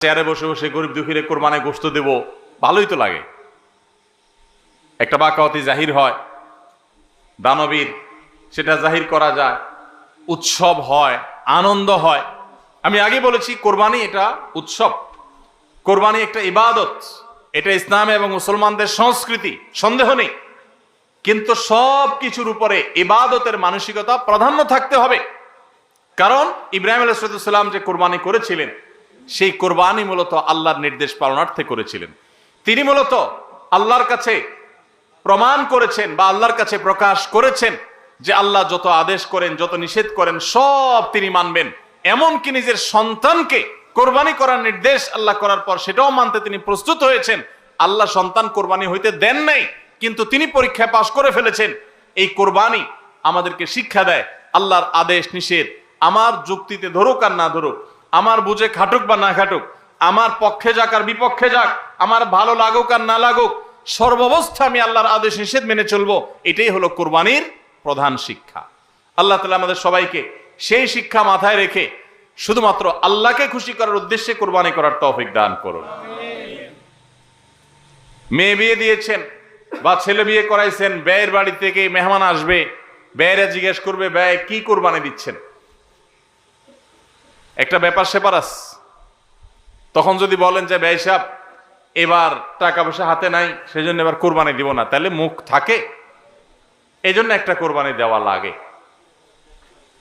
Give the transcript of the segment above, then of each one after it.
চেয়ারে বসে বসে গরিব দুঃখীরে কোরবানে গোশত দেব, ভালোই তো লাগে। একটা বাকাওয়াতি জাহির হয়, দানবীর, সেটা জাহির করা যায়, উৎসব হয়, আনন্দ হয়। আমি আগে বলেছি কোরবানি এটা উৎসব, কোরবানি একটা ইবাদত, এটা ইসলাম এবং মুসলমানদের সংস্কৃতি, সন্দেহ নেই। কিন্তু সব কিছুর উপরে ইবাদতের মানসিকতা প্রাধান্য থাকতে হবে। কারণ ইব্রাহিম আলাইহিস সালাম যে কোরবানি করেছিলেন, সেই কোরবানি মূলত আল্লাহর নির্দেশ পালনার্থে করেছিলেন। তিনি মূলত আল্লাহর কাছে প্রমাণ করেছেন বা আল্লাহর কাছে প্রকাশ করেছেন যে আল্লাহ যত আদেশ করেন, যত নিষেধ করেন, সব তিনি মানবেন। এমনকি নিজের সন্তানকে কোরবানি করার নির্দেশ আল্লাহ করার পর সেটাও মানতে তিনি প্রস্তুত হয়েছেন। আল্লাহ সন্তান কোরবানি হইতে দেন নাই, কিন্তু তিনি পরীক্ষায় পাশ করে ফেলেছেন। এই কোরবানি আমাদেরকে শিক্ষা দেয় আল্লাহর আদেশ নিষেধ আমার যুক্তিতে ধরুক আর না ধরুক, আমার বুঝে খাটুক বা না খাটুক, আমার পক্ষে যাক আর বিপক্ষে যাক, আমার ভালো লাগুক আর না লাগুক, সর্বাবস্থা আমি আল্লাহর আদেশ নিষেধ মেনে চলবো। এটাই হলো কোরবানির প্রধান শিক্ষা। আল্লাহ তাআলা আমাদের সবাইকে সেই শিক্ষা মাথায় রেখে শুধুমাত্র আল্লাহকে খুশি করার উদ্দেশ্যে কোরবানি করার তৌফিক দান করুন। মেয়ে বিয়ে দিয়েছেন বা ছেলে বিয়ে করাইছেন, ব্যয়ের বাড়ি থেকে মেহমান আসবে, ব্যয়েরা জিজ্ঞেস করবে ব্যয় কি কোরবানি দিচ্ছেন, একটা ব্যাপার সেপার আছে। তখন যদি বলেন যে ব্যয় সাহেব এবার টাকা পয়সা হাতে নাই, সেজন্য এবার কোরবানি দিব না, তাহলে মুখ থাকে। এই জন্য একটা কোরবানি দেওয়া লাগে।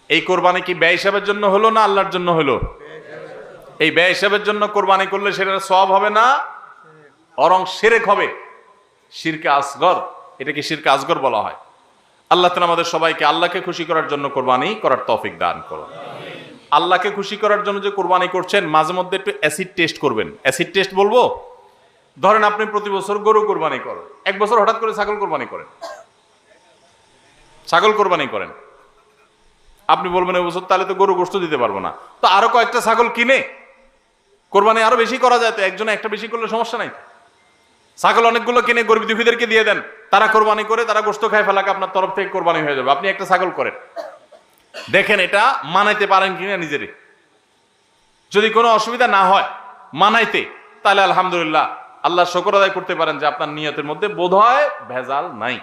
এই কোরবানি কি ব্যয় হিসাবের জন্য হলো না আল্লাহর জন্য হলো? এই ব্যয় হিসাবের জন্য কোরবানি করলে সেটা সওয়াব হবে না, বরং শিরক হবে, শিরকে আসগর। এটাকে শিরকে আসগর বলা হয়। আল্লাহ তাআলা আমাদের সবাইকে আল্লাহকে খুশি করার জন্য কোরবানি করার তৌফিক দান করুন। আল্লাহকে খুশি করার জন্য যে কোরবানি করছেন, মাঝে মধ্যে একটু অ্যাসিড টেস্ট করবেন। অ্যাসিড টেস্ট বলবো, ধরেন আপনি প্রতি বছর গরু কোরবানি করেন, এক বছর হঠাৎ করে ছাগল কোরবানি করেন, ছাগল কোরবানি করেন। আপনি বলবেন এই বছর তাহলে তো গরু গোশত দিতে পারবো না, তো আরো কয়েকটা ছাগল কিনে কোরবানি আরো বেশি করা যায়। তো একজনে একটা বেশি করলে সমস্যা নাই। ছাগল অনেকগুলো কিনে গরিব দুঃখীদেরকে দিয়ে দেন, তারা কোরবানি করে, তারা গোশত খায় ফেলাকে আপনার তরফ থেকে কোরবানি হয়ে যাবে। আপনি একটা ছাগল করেন, দেখেন এটা মানাইতে পারেন কিনা নিজেরে। যদি কোনো অসুবিধা না হয় মানাইতে, তাহলে আলহামদুলিল্লাহ আল্লাহ শুকর আদায় করতে পারেন যে আপনার নিয়তের মধ্যে বোধহয় ভেজাল নাই।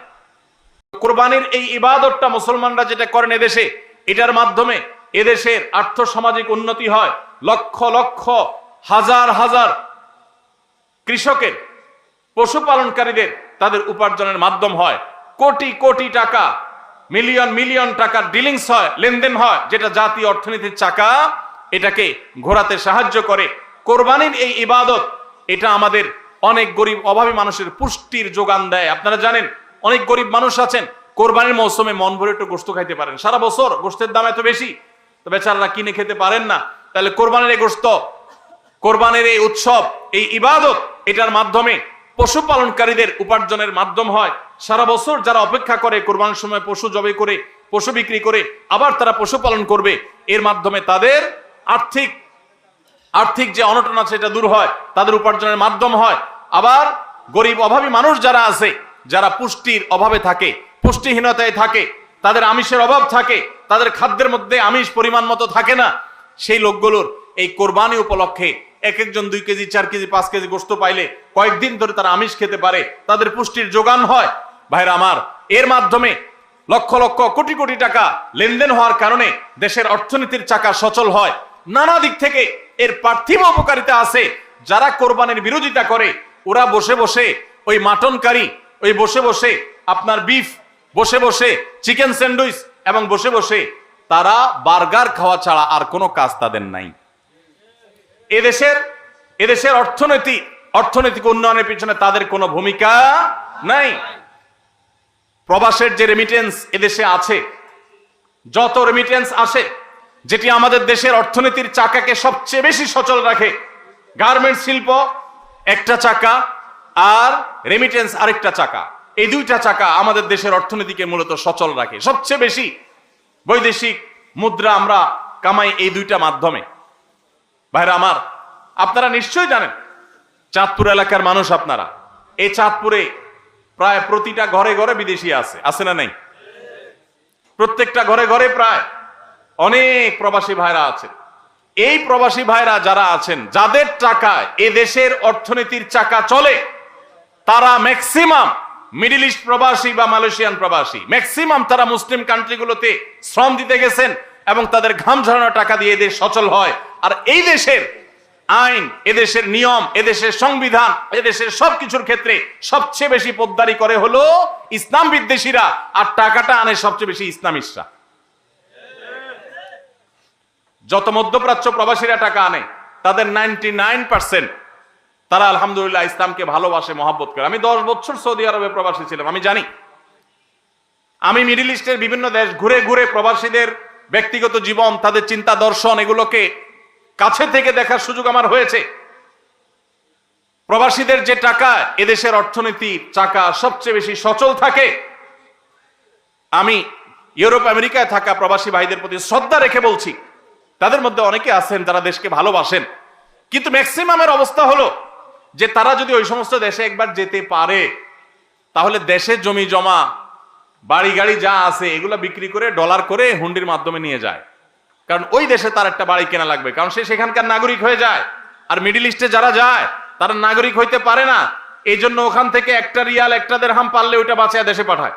কোরবানির এই ইবাদতটা মুসলমানরা যেটা করেন এদেশে, এটার মাধ্যমে এদেশের আর্থ সামাজিক উন্নতি হয়। লক্ষ লক্ষ হাজার হাজার কৃষকের, পশুপালনকারীদের তাদের উপার্জনের মাধ্যম হয়। কোটি কোটি টাকা, মিলিয়ন মিলিয়ন টাকার ডিলিংস হয়, লেনদেন হয়, যেটা জাতীয় অর্থনীতির চাকা, এটাকে ঘোরাতে সাহায্য করে। কোরবানির এই ইবাদত এটা আমাদের অনেক গরিব অভাবী মানুষের পুষ্টির যোগান দেয়। আপনারা জানেন অনেক গরিব মানুষ আছেন কোরবানির মৌসুমে মন ভরে একটু গোশত খাইতে পারেন, সারা বছর গোশতের দাম এত বেশি, তো বেচারারা কিনে খেতে পারেন না। তাহলে কোরবানির এই গোশত, কোরবানির এই উৎসব, এই ইবাদত, এটার মাধ্যমে পশুপালনকারীদের উপার্জনের মাধ্যম হয়। সারা বছর যারা অপেক্ষা করে কোরবানির সময় পশু জবাই করে, পশু বিক্রি করে আবার তারা পশুপালন করবে, এর মাধ্যমে তাদের আর্থিক যে অনটন আছে এটা দূর হয়, তাদের উপার্জনের মাধ্যম হয়। আবার গরিব অভাবী মানুষ যারা আছে, যারা পুষ্টির অভাবে থাকে, পুষ্টিহীনতায় থাকে, তাদের আমিষের অভাব থাকে, তাদের খাদ্যের মধ্যে আমিষ পরিমাণ মতো থাকে না, সেই লোকগুলোর এই কোরবানি উপলক্ষে এক একজন 2 কেজি 4 কেজি 5 কেজি গোশত পাইলে কয়েকদিন ধরে তারা আমিষ খেতে পারে, তাদের পুষ্টির যোগান হয়। ভাইরা আমার, এর মাধ্যমে লক্ষ লক্ষ কোটি কোটি টাকা লেনদেন হওয়ার কারণে দেশের অর্থনীতির চাকা সচল হয়। নানা দিক থেকে এর পার্থিব উপকারিতা আছে। যারা কোরবানির বিরোধিতা করে, ওরা বসে বসে ওই মাটন কারি, ওই বসে বসে আপনার বিফ, বসে বসে চিকেন স্যান্ডউইচ, এবং বসে বসে তারা বার্গার খাওয়া ছাড়া আর কোনো কাজ তাদের নাই। এদেশের অর্থনৈতিক উন্নয়নের পিছনে তাদের কোনো ভূমিকা নাই। প্রবাসের যে রেমিটেন্স এদেশে আছে, যত রেমিটেন্স আসে, যেটি আমাদের দেশের অর্থনীতির চাকাকে সবচেয়ে বেশি সচল রাখে, গার্মেন্টস শিল্প একটা চাকা আর রেমিটেন্স আরেকটা চাকা, এই দুইটা চাকা আমাদের দেশের অর্থনীতিকে মূলত সচল রাখে। সবচেয়ে বেশি বৈদেশিক মুদ্রা আমরা কামাই এই দুইটা মাধ্যমে। ভাইরা আমার, আপনারা নিশ্চয়ই জানেন, চাঁদপুর এলাকার মানুষ আপনারা, এই চাঁদপুরে প্রায় প্রতিটা ঘরে ঘরে বিদেশি আছে না নাই? প্রত্যেকটা ঘরে ঘরে প্রায় অনেক প্রবাসী ভাইরা আছে। এই প্রবাসী ভাইরা যারা আছেন, যাদের টাকায় এ দেশের অর্থনীতির চাকা চলে, তারা ম্যাক্সিমাম মিডল ইস্ট প্রবাসী বা মালয়েশিয়ান প্রবাসী, ম্যাক্সিমাম তারা মুসলিম কান্ট্রিগুলোতে শ্রম দিতে গেছেন এবং তাদের ঘাম ঝরানো টাকা দিয়ে এদের সচল হয়। আর এই দেশের আইন, এদেশের নিয়ম, এদেশের সংবিধান, এদেশের সবকিছুর ক্ষেত্রে সবচেয়ে বেশি পোদ্দারি করে হলো ইসলাম বিদ্বেষীরা, আর টাকাটা আনে সবচেয়ে বেশি ইসলামিস্টরা। যত মধ্যপ্রাচ্য প্রবাসীরা টাকা আনে, তাদের 99% তারা আলহামদুলিল্লাহ ইসলামকে ভালোবাসে, মহব্বত করে। আমি 10 বছর সৌদি আরবে প্রবাসী ছিলাম, আমি জানি। আমি মিডল ইস্টের বিভিন্ন দেশ ঘুরে ঘুরে প্রবাসীদের ব্যক্তিগত জীবন, তাদের চিন্তা দর্শন, এগুলোকে কাছে থেকে দেখার সুযোগ আমার হয়েছে। প্রবাসীদের যে টাকা, এদেশের অর্থনীতির চাকা সবচেয়ে বেশি সচল থাকে। আমি ইউরোপ আমেরিকায় থাকা প্রবাসী ভাইদের প্রতি শ্রদ্ধা রেখে বলছি, তাদের মধ্যে অনেকে আছেন যারা দেশকে ভালোবাসেন, কিন্তু ম্যাক্সিমামের অবস্থা হলো যে তারা যদি ওই সমস্ত দেশে একবার যেতে পারে, তাহলে দেশের জমি জমা, বাড়ি গাড়ি যা আছে এগুলা বিক্রি করে ডলার করে হুন্ডির মাধ্যমে নিয়ে যায়। কারণ ওই দেশে তার একটা বাড়ি কেনা লাগবে, কারণ সে সেখানকার নাগরিক হয়ে যায়। আর মিডল ইস্টে যারা যায় তারা নাগরিক হইতে পারে না, এই জন্য ওখান থেকে একটা রিয়াল, একটা দিরহাম পারলে ওইটা বাঁচিয়ে দেশে পাঠায়।